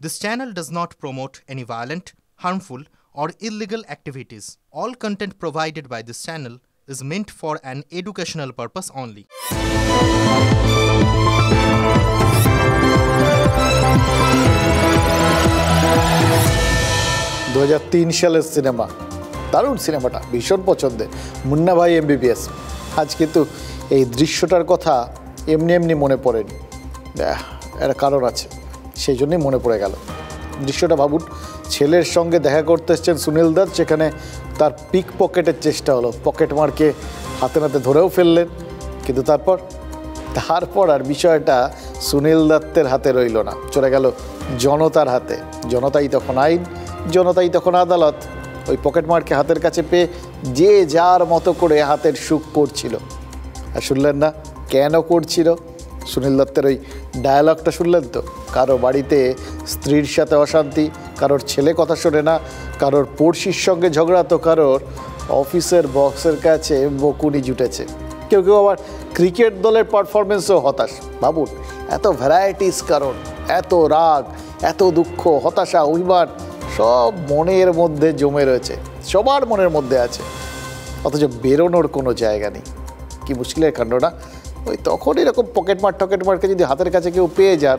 This channel does not promote any violent, harmful, or illegal activities. All content provided by this channel is meant for an educational purpose only. 2003 সালের cinema, দারুণ সিনেমাটা, ভীষণ পছন্দের, মুন্না ভাই MBBS। আজ কিন্তু এই দৃশ্যটার কথা এমনি এমনি মনে পড়েনি, একটা কারণ আছে, সেই জন্যই মনে পড়ে গেল। দৃশ্যটা ভাবুন, ছেলের সঙ্গে দেখা করতে এসছেন সুনীল দত্ত, সেখানে তার পিক পকেটের চেষ্টা হলো, পকেট মারকে হাতে নাতে ধরেও ফেললেন, কিন্তু তারপর আর বিষয়টা সুনীল দত্তের হাতে রইল না, চলে গেল জনতার হাতে। জনতাই তখন আইন, জনতাই তখন আদালত। ওই পকেট মারকে হাতের কাছে পেয়ে যে যার মতো করে হাতের সুখ করছিল। আর শুনলেন না কেন করছিল? সুনীল দত্তের ওই ডায়ালগটা শুনলেন তো? কারো বাড়িতে স্ত্রীর সাথে অশান্তি, কারোর ছেলে কথা শোনে না, কারোর পড়শির সঙ্গে ঝগড়া, তো কারোর অফিসের বক্সের কাছে বকুনি জুটেছে। কেউ কেউ আবার ক্রিকেট দলের পারফরমেন্সও হতাশ। ভাবুন, এত ভ্যারাইটিস কারণ, এত রাগ, এত দুঃখ, হতাশা, অভিমান সব মনের মধ্যে জমে রয়েছে, সবার মনের মধ্যে আছে, অথচ বেরোনোর কোনো জায়গা নেই। কি মুশকিলের কাণ্ড না? ওই তখন এরকম পকেট মারকে যদি হাতের কাছে কেউ পেয়ে যান,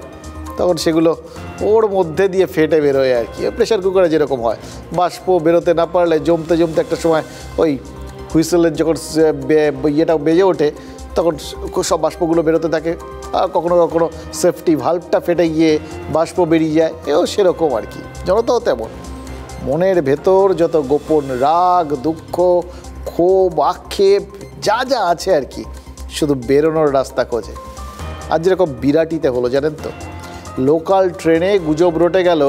তখন সেগুলো ওর মধ্যে দিয়ে ফেটে বেরোয় আর কি। প্রেশার কুকারে যেরকম হয়, বাষ্প বেরোতে না পারলে জমতে জমতে একটা সময় ওই হুইসেলের যখন ইয়েটা বেজে ওঠে, তখন সব বাষ্পগুলো বেরোতে থাকে, আর কখনো কখনো সেফটি ভাল্বটা ফেটে গিয়ে বাষ্প বেরিয়ে যায়। এও সেরকম আর কি, জনতাও তেমন। মনের ভেতর যত গোপন রাগ, দুঃখ, ক্ষোভ, আক্ষেপ যা যা আছে আর কি, শুধু বেরোনোর রাস্তা খোঁজে। আজ যেরকম বিরাটিতে হলো জানেন তো, লোকাল ট্রেনে গুজব রটে গেল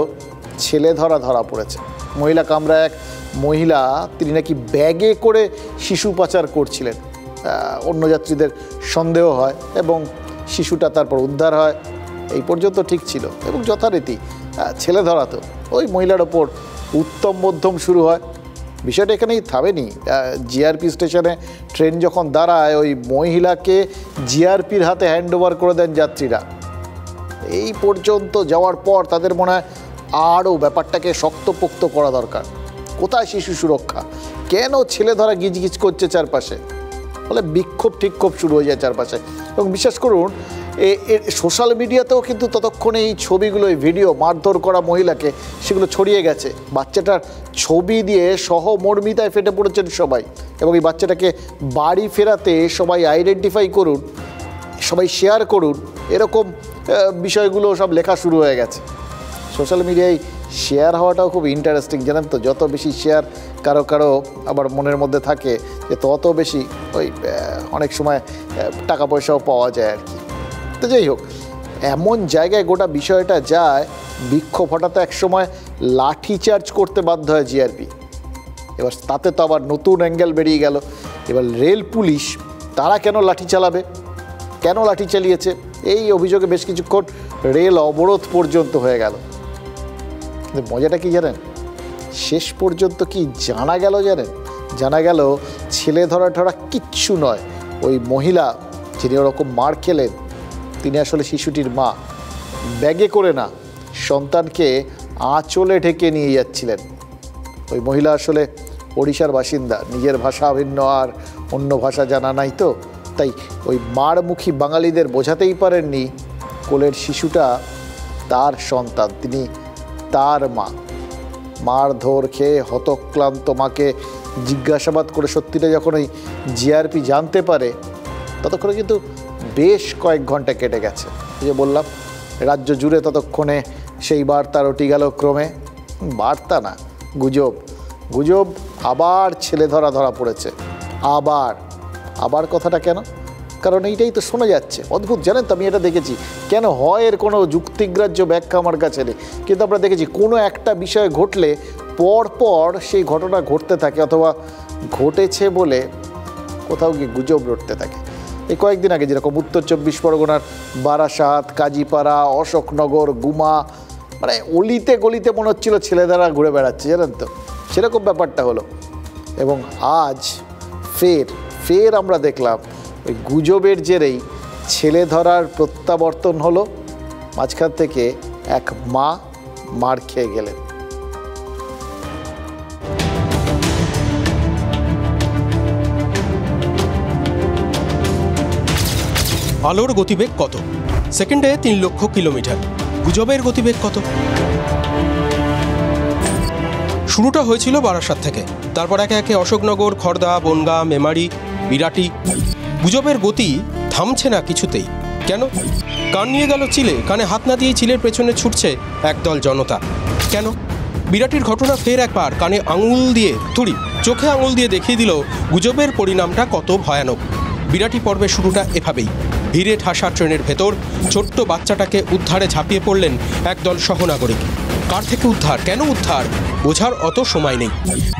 ছেলে ধরা পড়েছে। মহিলা কামরা এক মহিলা, তিনি নাকি ব্যাগে করে শিশু পাচার করছিলেন। অন্য যাত্রীদের সন্দেহ হয় এবং শিশুটা তারপর উদ্ধার হয়। এই পর্যন্ত ঠিক ছিল এবং যথারীতি ছেলে ধরা, তো ওই মহিলার ওপর উত্তম মধ্যম শুরু হয়। বিষয়টা এখানেই থামেনি। জিআরপি স্টেশনে ট্রেন যখন দাঁড়ায়, ওই মহিলাকে জিআরপির হাতে হ্যান্ড ওভার করে দেন যাত্রীরা। এই পর্যন্ত যাওয়ার পর তাদের মনে হয় আরও ব্যাপারটাকে শক্তপোক্ত করা দরকার। কোথায় শিশু সুরক্ষা? কেন ছেলে ধরা গিজগিজ করছে চারপাশে? ফলে বিক্ষোভ ঠিক্ষোভ শুরু হয়ে যায় চারপাশে। এবং বিশ্বাস করুন, সোশ্যাল মিডিয়াতেও কিন্তু ততক্ষণে এই ছবিগুলো, এই ভিডিও, মারধর করা মহিলাকে, সেগুলো ছড়িয়ে গেছে। বাচ্চাটার ছবি দিয়ে সহমর্মিতায় ফেটে পড়েছেন সবাই। এবং এই বাচ্চাটাকে বাড়ি ফেরাতে সবাই আইডেন্টিফাই করুন, সবাই শেয়ার করুন, এরকম বিষয়গুলো সব লেখা শুরু হয়ে গেছে। সোশ্যাল মিডিয়ায় শেয়ার হওয়াটাও খুব ইন্টারেস্টিং জানেন তো। যত বেশি শেয়ার কারো আবার মনের মধ্যে থাকে, যে তত বেশি ওই অনেক সময় টাকা পয়সাও পাওয়া যায় আর কি। তো যাই হোক, এমন জায়গায় গোটা বিষয়টা যায়, বিক্ষোভ হঠাৎ এক সময় লাঠিচার্জ করতে বাধ্য হয় জিআরপি। এবার তাতে তো আবার নতুন অ্যাঙ্গেল বেরিয়ে গেল। এবার রেল পুলিশ, তারা কেন লাঠি চালাবে, কেন লাঠি চালিয়েছে, এই অভিযোগে বেশ কিছুক্ষণ রেল অবরোধ পর্যন্ত হয়ে গেল। মজাটা কি জানেন? শেষ পর্যন্ত কি জানা গেল জানেন? জানা গেল ছেলে ধরা কিচ্ছু নয়। ওই মহিলা যিনি ওরকম মার খেলেন, তিনি আসলে শিশুটির মা। ব্যাগে করে না, সন্তানকে আঁচলে ঢেকে নিয়ে যাচ্ছিলেন। ওই মহিলা আসলে ওড়িশার বাসিন্দা, নিজের ভাষা ভিন্ন আর অন্য ভাষা জানা নাই, তো তাই ওই মারমুখী বাঙালিদের বোঝাতেই পারেননি কোলের শিশুটা তার সন্তান, তিনি তার মা। মারধর খেয়ে হতক্লান্ত মাকে জিজ্ঞাসাবাদ করে সত্যিটা যখন ওই জিআরপি জানতে পারে, ততক্ষণে কিন্তু বেশ কয়েক ঘন্টা কেটে গেছে। এই যে বললাম, রাজ্য জুড়ে ততক্ষণে সেই বার্তা রটি গেল ক্রমে। বার্তা না, গুজব। আবার ছেলে ধরা পড়েছে। আবার কথাটা কেন? কারণ এইটাই তো শোনা যাচ্ছে। অদ্ভুত জানেন তো, আমি এটা দেখেছি। কেন হয় এর কোনো যুক্তিগ্রাহ্য ব্যাখ্যা আমার কাছে নেই, কিন্তু আমরা দেখেছি কোনো একটা বিষয় ঘটলে পর সেই ঘটনা ঘটতে থাকে, অথবা ঘটেছে বলে কোথাও গিয়ে গুজব রটতে থাকে। এই কয়েকদিন আগে যেরকম উত্তর 24 পরগনার বারাসাত, কাজীপাড়া, অশোকনগর, গুমা, মানে অলিতে গলিতে মনে হচ্ছিল ছেলেদারা ঘুরে বেড়াচ্ছে জানেন তো, সেরকম ব্যাপারটা হলো। এবং আজ ফের আমরা দেখলাম ওই গুজবের জেরেই ছেলে ধরার প্রত্যাবর্তন হলো। মাঝখান থেকে এক মা মার খেয়ে গেলেন। আলোর গতিবেগ কত? সেকেন্ডে 3 লক্ষ কিলোমিটার। গুজবের গতিবেগ কত? শুরুটা হয়েছিল বারাসাত থেকে, তারপর একে একে অশোকনগর, খড়দা, বনগাঁ, মেমারি, বিরাটি। গুজবের গতি থামছে না কিছুতেই। কেন? কান নিয়ে গেল চিলে, কানে হাত না দিয়ে চিলের পেছনে ছুটছে একদল জনতা। কেন? বিরাটির ঘটনা ফের একবার কানে আঙুল দিয়ে চোখে আঙুল দিয়ে দেখিয়ে দিল গুজবের পরিণামটা কত ভয়ানক। বিরাটি পর্বের শুরুটা এভাবেই। ভিড়ে ঠাসা ট্রেনের ভেতর ছোট্ট বাচ্চাটাকে উদ্ধারে ঝাঁপিয়ে পড়লেন একদল সহনাগরিক। কার থেকে উদ্ধার, কেন উদ্ধার বোঝার অত সময় নেই।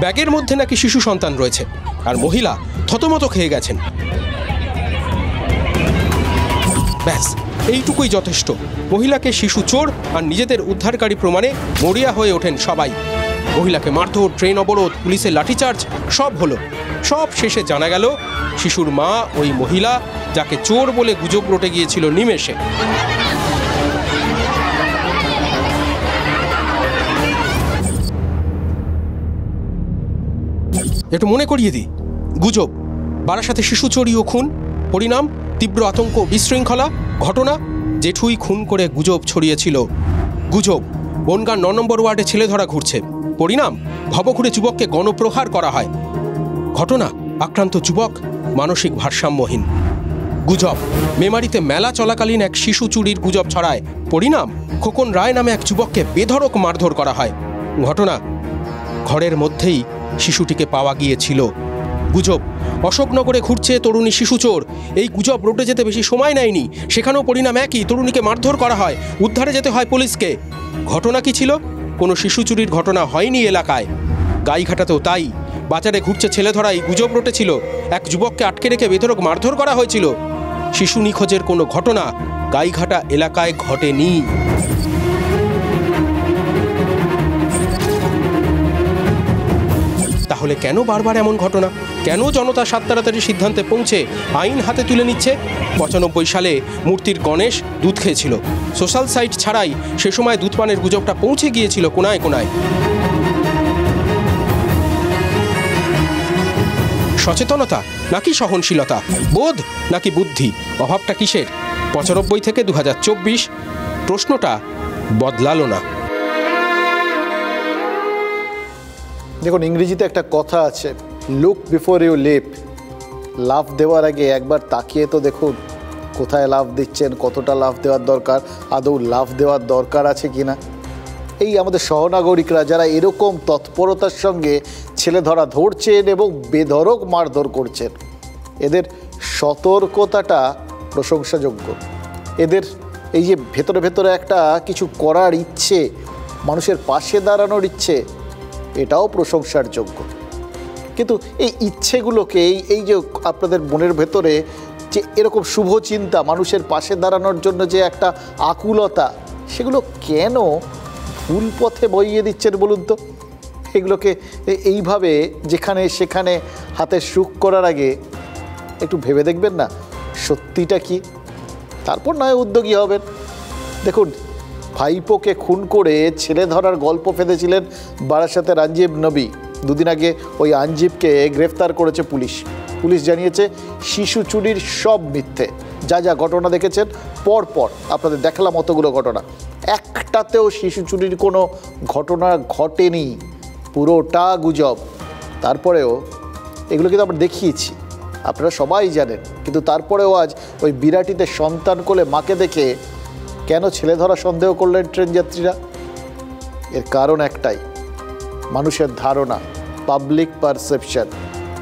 ব্যাগের মধ্যে নাকি শিশু সন্তান রয়েছে, আর মহিলা থতমত খেয়ে গেছেন। ব্যাস, এইটুকুই যথেষ্ট। মহিলাকে শিশু চোর আর নিজেদের উদ্ধারকারী প্রমাণে মরিয়া হয়ে ওঠেন সবাই। মহিলাকে মারধর, ট্রেন অবরোধ, পুলিশের লাঠিচার্জ সব হলো। সব শেষে জানা গেল শিশুর মা ওই মহিলা, যাকে চোর বলে গুজব রটে গিয়েছিল নিমেষে। একটু মনে করিয়ে দিই, গুজব, বারাসাতে শিশু চুরি ও খুন, পরিণাম তীব্র আতঙ্ক, বিশৃঙ্খলা। ঘটনা, জেঠুই খুন করে গুজব ছড়িয়েছিল। গুজব, বনগাঁ 9 নম্বর ওয়ার্ডে ছেলে ধরা ঘুরছে, পরিণাম ভবঘুরে যুবককে গণপ্রহার করা হয়। ঘটনা, আক্রান্ত যুবক মানসিক ভারসাম্যহীন। গুজব, মেমারিতে মেলা চলাকালীন এক শিশু চুরির গুজব ছড়ায়, পরিণাম খোকন রায় নামে এক যুবককে বেধড়ক মারধর করা হয়। ঘটনা, ঘরের মধ্যেই শিশুটিকে পাওয়া গিয়েছিল। গুজব, অশোকনগরে ঘুরছে তরুণী শিশু চোর, এই গুজব রটে যেতে বেশি সময় নেয়নি, সেখানেও পরিণাম একই, তরুণীকে মারধর করা হয়, উদ্ধারে যেতে হয় পুলিশকে। ঘটনা কি ছিল? কোনো শিশু চুরির ঘটনা হয়নি এলাকায়। গাইঘাটাতেও তাই, বাজারে ঘুরছে ছেলে ধরাই গুজব রটেছিল, এক যুবককে আটকে রেখে বেধড়ক মারধর করা হয়েছিল। শিশু নিখোঁজের কোনো ঘটনা গাইঘাটা এলাকায় ঘটেনি। তাহলে কেন বারবার এমন ঘটনা? কেন জনতা সাত তাড়াতাড়ি সিদ্ধান্তে পৌঁছে আইন হাতে তুলে নিচ্ছে? 95 সালে মূর্তির গণেশ দুধ খেয়েছিল। সোশ্যাল সাইট ছাড়াই সে সময় দুধপানের গুজবটা পৌঁছে গিয়েছিল কোনায় কোনায়। সচেতনতা নাকি সহনশীলতা, বোধ নাকি বুদ্ধি, অভাবটা কিসের? 95 থেকে 2024 প্রশ্নটা বদলালো না। দেখুন, ইংরেজিতে একটা কথা আছে, লুক বিফোর ইউ লিপ। লাফ দেওয়ার আগে একবার তাকিয়ে তো দেখুন কোথায় লাফ দিচ্ছেন, কতটা লাফ দেওয়ার দরকার, আদৌ লাফ দেওয়ার দরকার আছে কিনা। এই আমাদের সহনাগরিকরা যারা এরকম তৎপরতার সঙ্গে ছেলে ধরা ধরছেন এবং বেধড়ক মারধর করছেন, এদের সতর্কতাটা প্রশংসাযোগ্য। এদের এই যে ভেতরে ভেতরে একটা কিছু করার ইচ্ছে, মানুষের পাশে দাঁড়ানোর ইচ্ছে, এটাও প্রশংসার যোগ্য। কিন্তু এই ইচ্ছেগুলোকে, এই যে আপনাদের মনের ভেতরে যে এরকম শুভ চিন্তা, মানুষের পাশে দাঁড়ানোর জন্য যে একটা আকুলতা, সেগুলো কেন ভুল পথে বইয়ে দিচ্ছেন বলুন তো? এগুলোকে এইভাবে যেখানে সেখানে হাতের সুখ করার আগে একটু ভেবে দেখবেন না সত্যিটা কি, তারপর নয় উদ্যোগী হবেন। দেখুন, ভাইপোকে খুন করে ছেলে ধরার গল্প ফেঁদেছিলেন বারাসাতের আঞ্জিব নবী। দুদিন আগে ওই আঞ্জিবকে গ্রেফতার করেছে পুলিশ। পুলিশ জানিয়েছে শিশু চুরির সব মিথ্যে। যা যা ঘটনা দেখেছেন পরপর আপনাদের দেখালাম অতগুলো ঘটনা, একটাতেও শিশু চুরির কোনো ঘটনা ঘটেনি, পুরোটা গুজব। তারপরেও এগুলো কিন্তু আমরা দেখিয়েছি, আপনারা সবাই জানেন, কিন্তু তারপরেও আজ ওই বিরাটিতে সন্তান কোলে মাকে দেখে কেন ছেলে ধরা সন্দেহ করলেন ট্রেন যাত্রীরা? এর কারণ একটাই, মানুষের ধারণা, পাবলিক পারসেপশন।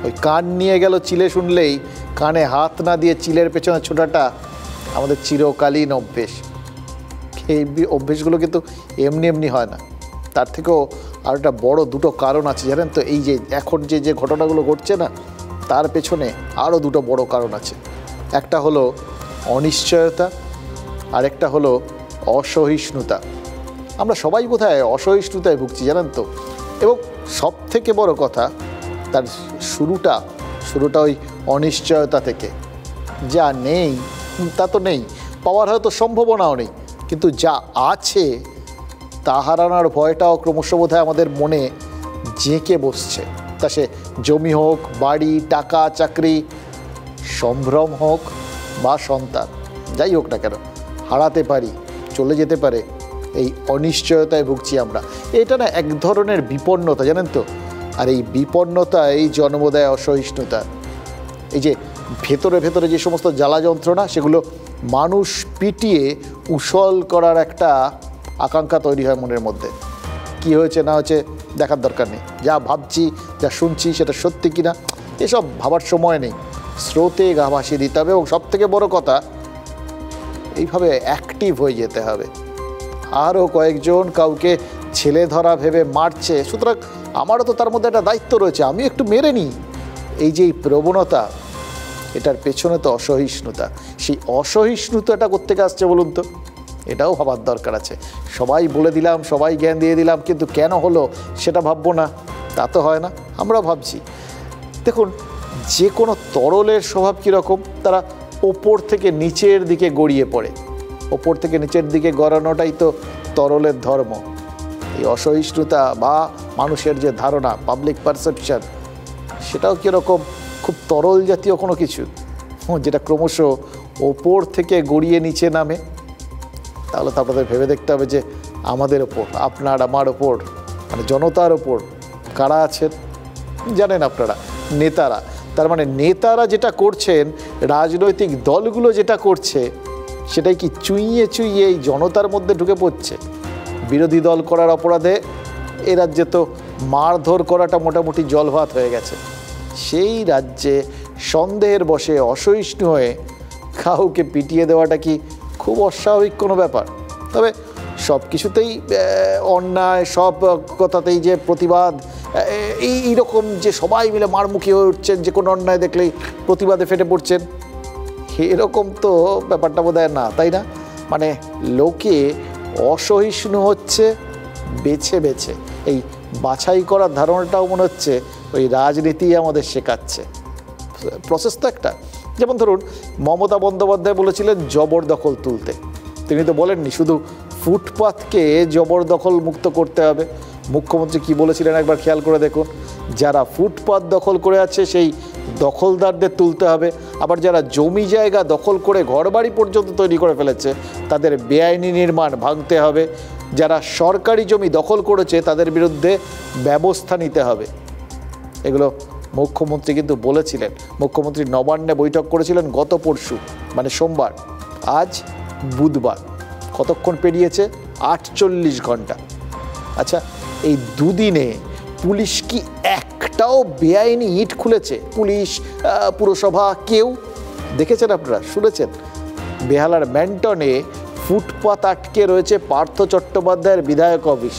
ওই কান নিয়ে গেল চিলে শুনলেই কানে হাত না দিয়ে চিলের পেছনে ছোটাটা আমাদের চিরকালীন অভ্যেস। এই অভ্যেসগুলো কিন্তু এমনি এমনি হয় না, তার থেকেও আর একটা বড় দুটো কারণ আছে জানেন তো। এই যে এখন যে ঘটনাগুলো ঘটছে না, তার পেছনে আরও দুটো বড় কারণ আছে। একটা হলো অনিশ্চয়তা, আরেকটা হলো অসহিষ্ণুতা। আমরা সবাই বোধহয় অসহিষ্ণুতায় ভুগছি জানেন তো। এবং সব থেকে বড় কথা, তার শুরুটা ওই অনিশ্চয়তা থেকে। যা নেই তা তো নেই, পাওয়ার হয়তো সম্ভাবনাও নেই, কিন্তু যা আছে তা হারানোর ভয়টাও ক্রমশ বোধহয় আমাদের মনে জেঁকে বসছে। তা সে জমি হোক, বাড়ি, টাকা, চাকরি, সম্ভ্রম হোক বা সন্তান, যাই হোক না কেন, হারাতে পারি, চলে যেতে পারে, এই অনিশ্চয়তায় ভুগছি আমরা। এটা না এক ধরনের বিপন্নতা, জানেন তো। আর এই বিপন্নতাই জন্ম দেয় অসহিষ্ণুতা। এই যে ভেতরে ভেতরে যে সমস্ত জ্বালা যন্ত্রণা, সেগুলো মানুষ পিটিয়ে উসল করার একটা আকাঙ্ক্ষা তৈরি হয় মনের মধ্যে। কি হয়েছে না হয়েছে দেখার দরকার নেই, যা ভাবছি, যা শুনছি সেটা সত্যি কিনা এসব ভাবার সময় নেই। স্রোতে গা ভাসিয়ে দিতে হবে, এবং সবথেকে বড় কথা, এইভাবে অ্যাক্টিভ হয়ে যেতে হবে। আরও কয়েকজন কাউকে ছেলে ধরা ভেবে মারছে, সুতরাং আমারও তো তার মধ্যে একটা দায়িত্ব রয়েছে, আমি একটু মেরে নিই। এই যে এই প্রবণতা, এটার পেছনে তো অসহিষ্ণুতা। সেই অসহিষ্ণুতাটা কোত্থেকে আসছে বলুন তো? এটাও ভাবার দরকার আছে। সবাই বলে দিলাম, সবাই জ্ঞান দিয়ে দিলাম, কিন্তু কেন হলো সেটা ভাববো না, তা তো হয় না। আমরা ভাবছি, দেখুন যে কোনো তরলের স্বভাব কীরকম, তারা ওপর থেকে নিচের দিকে গড়িয়ে পড়ে। ওপর থেকে নিচের দিকে গড়ানোটাই তো তরলের ধর্ম। এই অসহিষ্ণুতা বা মানুষের যে ধারণা, পাবলিক পারসেপশন, সেটাও কীরকম খুব তরল জাতীয় কোনো কিছু, যেটা ক্রমশ ওপর থেকে গড়িয়ে নিচে নামে। তাহলে তো আপনাদের ভেবে দেখতে হবে যে আমাদের ওপর, আপনার আমার ওপর, মানে জনতার ওপর কারা আছেন জানেন আপনারা? নেতারা। তার মানে নেতারা যেটা করছেন, রাজনৈতিক দলগুলো যেটা করছে, সেটাই কি চুইয়ে চুইয়ে এই জনতার মধ্যে ঢুকে পড়ছে। বিরোধী দল করার অপরাধে এ রাজ্যে তো মারধর করাটা মোটামুটি জলভাত হয়ে গেছে। সেই রাজ্যে সন্দেহের বশে অসহিষ্ণু হয়ে কাউকে পিটিয়ে দেওয়াটা কি খুব অস্বাভাবিক কোনো ব্যাপার? তবে সব কিছুতেই অন্যায়, সব কথাতেই যে প্রতিবাদ, এইরকম যে সবাই মিলে মারমুখী হয়ে উঠছেন, যে কোনো অন্যায় দেখলেই প্রতিবাদে ফেটে পড়ছেন, এরকম তো ব্যাপারটা বোধহয় না, তাই না? মানে লোকে অসহিষ্ণু হচ্ছে বেছে বেছে। এই বাছাই করার ধারণাটাও মনে হচ্ছে ওই রাজনীতি আমাদের শেখাচ্ছে। প্রসেস তো একটা। যেমন ধরুন, মমতা বন্দ্যোপাধ্যায় বলেছিলেন জবরদখল তুলতে। তিনি তো বলেননি শুধু ফুটপাথকে জবরদখল মুক্ত করতে হবে। মুখ্যমন্ত্রী কি বলেছিলেন একবার খেয়াল করে দেখুন, যারা ফুটপাথ দখল করে আছে সেই দখলদারদের তুলতে হবে। আবার যারা জমি জায়গা দখল করে ঘরবাড়ি পর্যন্ত তৈরি করে ফেলেছে, তাদের বেআইনি নির্মাণ ভাঙতে হবে। যারা সরকারি জমি দখল করেছে তাদের বিরুদ্ধে ব্যবস্থা নিতে হবে। এগুলো মুখ্যমন্ত্রী কিন্তু বলেছিলেন। মুখ্যমন্ত্রী নবান্নে বৈঠক করেছিলেন গত পরশু, মানে সোমবার। আজ বুধবার, কতক্ষণ পেরিয়েছে? 48 ঘন্টা। আচ্ছা, এই দুদিনে পুলিশ কি একটাও বেআইনি ইট খুলেছে? পুলিশ, পুরসভা, কেউ দেখেছেন আপনারা, শুনেছেন? বেহালার ম্যান্টনে ফুটপাত আটকে রয়েছে পার্থ চট্টোপাধ্যায়ের বিধায়ক অফিস।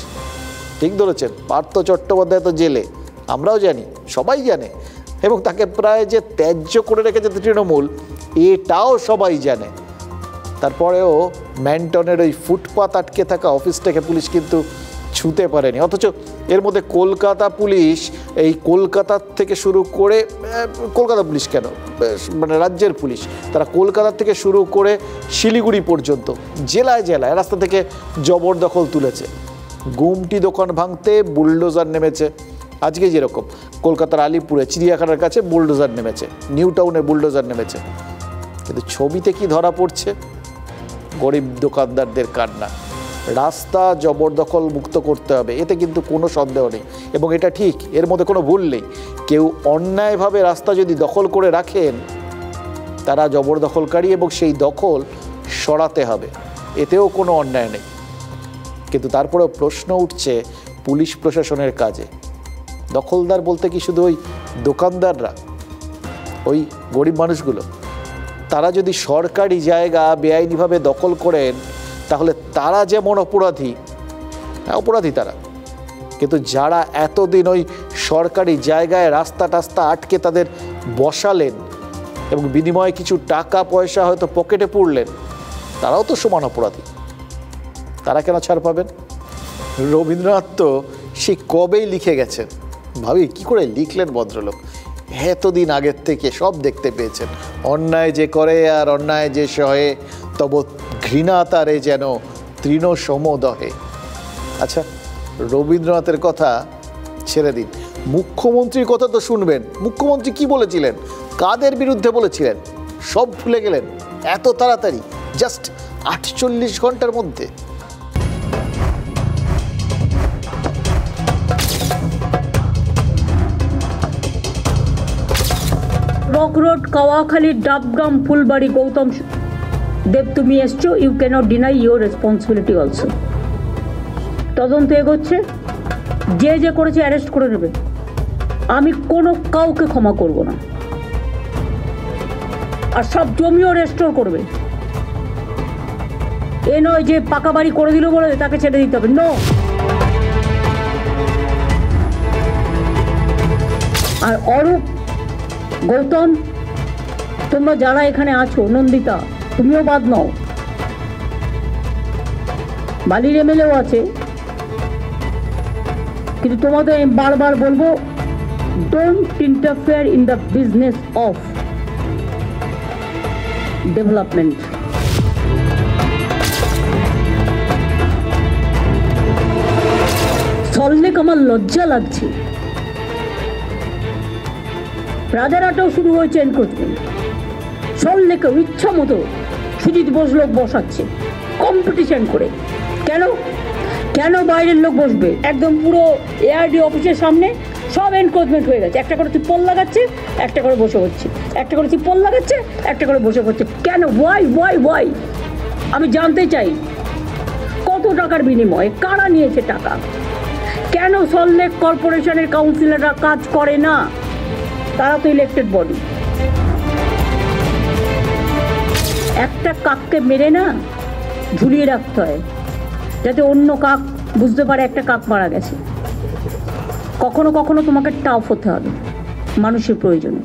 ঠিক ধরেছেন, পার্থ চট্টোপাধ্যায় তো জেলে, আমরাও জানি, সবাই জানে, এবং তাকে প্রায় যে ত্যায্য করে রেখেছে তৃণমূল, এটাও সবাই জানে। তারপরেও ম্যান্টনের ওই ফুটপাত আটকে থাকা অফিসটাকে পুলিশ কিন্তু ছুঁতে পারেনি। অথচ এর মধ্যে কলকাতা পুলিশ, এই কলকাতার থেকে শুরু করে, কলকাতা পুলিশ কেন, মানে রাজ্যের পুলিশ, তারা কলকাতা থেকে শুরু করে শিলিগুড়ি পর্যন্ত জেলায় জেলায় রাস্তা থেকে জবরদখল তুলেছে। গুমটি দোকান ভাঙতে বুলডোজার নেমেছে। আজকে যেরকম কলকাতার আলিপুরে চিড়িয়াখানার কাছে বুলডোজার নেমেছে, নিউ টাউনে বুলডোজার নেমেছে। কিন্তু ছবিতে কি ধরা পড়ছে? গরিব দোকানদারদের কান্না। রাস্তা জবরদখল মুক্ত করতে হবে, এতে কিন্তু কোনো সন্দেহ নেই, এবং এটা ঠিক, এর মধ্যে কোনো ভুল নেই। কেউ অন্যায়ভাবে রাস্তা যদি দখল করে রাখেন, তারা জবরদখলকারী, এবং সেই দখল সরাতে হবে, এতেও কোনো অন্যায় নেই। কিন্তু তারপরেও প্রশ্ন উঠছে পুলিশ প্রশাসনের কাজে। দখলদার বলতে কি শুধু ওই দোকানদাররা, ওই গরিব মানুষগুলো? তারা যদি সরকারি জায়গা বেআইনিভাবে দখল করেন, তাহলে তারা যেমন অপরাধী, অপরাধী তারা, কিন্তু যারা এতদিন ওই সরকারি জায়গায় রাস্তা টাস্তা আটকে তাদের বসালেন এবং বিনিময়ে কিছু টাকা পয়সা হয়তো পকেটে পুরলেন, তারাও তো সমান অপরাধী। তারা কেন ছাড় পাবেন? রবীন্দ্রনাথ তো সে কবেই লিখে গেছেন। ভাবি কি করে লিখলেন ভদ্রলোক, এতদিন আগের থেকে সব দেখতে পেয়েছেন। অন্যায় যে করে আর অন্যায় যে সহে, তব ঘৃণা তারে যেন তৃণ সমদহে। আচ্ছা, রবীন্দ্রনাথের কথা ছেড়ে দিন, মুখ্যমন্ত্রীর কথা তো শুনবেন। মুখ্যমন্ত্রী কি বলেছিলেন, কাদের বিরুদ্ধে বলেছিলেন, সব ভুলে গেলেন এত তাড়াতাড়ি, জাস্ট 48 ঘন্টার মধ্যে। রক রোড, কাওয়াখালী, ডাবগ্রাম, ফুলবাড়ি, গৌতম দেব, তুমি এসছো, you cannot deny your responsibility also. তদন্ত এগোচ্ছে, যে যে করেছে অ্যারেস্ট করে নেবে। আমি কোনো কাউকে ক্ষমা করব না, আর সব জমিও রেস্টোর করবে। এ নয় যে পাকা বাড়ি করে দিল বলে তাকে ছেড়ে দিতে হবে, নো। আর অরূপ, গৌতম, তোমরা যারা এখানে আছো, নন্দিতা তুমিও বাদ নাও, বালির এমএলএও আছে, কিন্তু তোমাদের আমি বারবার বলবো, don't interfere in the business of development. Salt Lake আমার লজ্জা লাগছে। রাজারহাটেও শুরু হয়েছে এনক্রোচমেন্ট, সল্টলেকেও ইচ্ছা মতো সুজিত বোস লোক বসাচ্ছে কম্পিটিশন করে। কেন কেন বাইরের লোক বসবে? একদম পুরো এআরডি অফিসের সামনে সব এনক্রোচমেন্ট হয়ে গেছে। একটা করে তিপ্পল লাগাচ্ছে, একটা করে বসে হচ্ছে, একটা করে তিপ্পল লাগাচ্ছে, একটা করে বসে হচ্ছে। কেন? ওয়াই? আমি জানতে চাই, কত টাকার বিনিময়ে কারা নিয়েছে টাকা? কেন সল্টলেক কর্পোরেশনের কাউন্সিলররা কাজ করে না? তারা তো ইলেক্টেড বডি। একটা কাককে মেরে না ঝুলিয়ে রাখতে হয়, যাতে অন্য কাক বুঝতে পারে একটা কাক মারা গেছে। কখনো কখনো তোমাকে টাফ হতে হবে মানুষের প্রয়োজনে।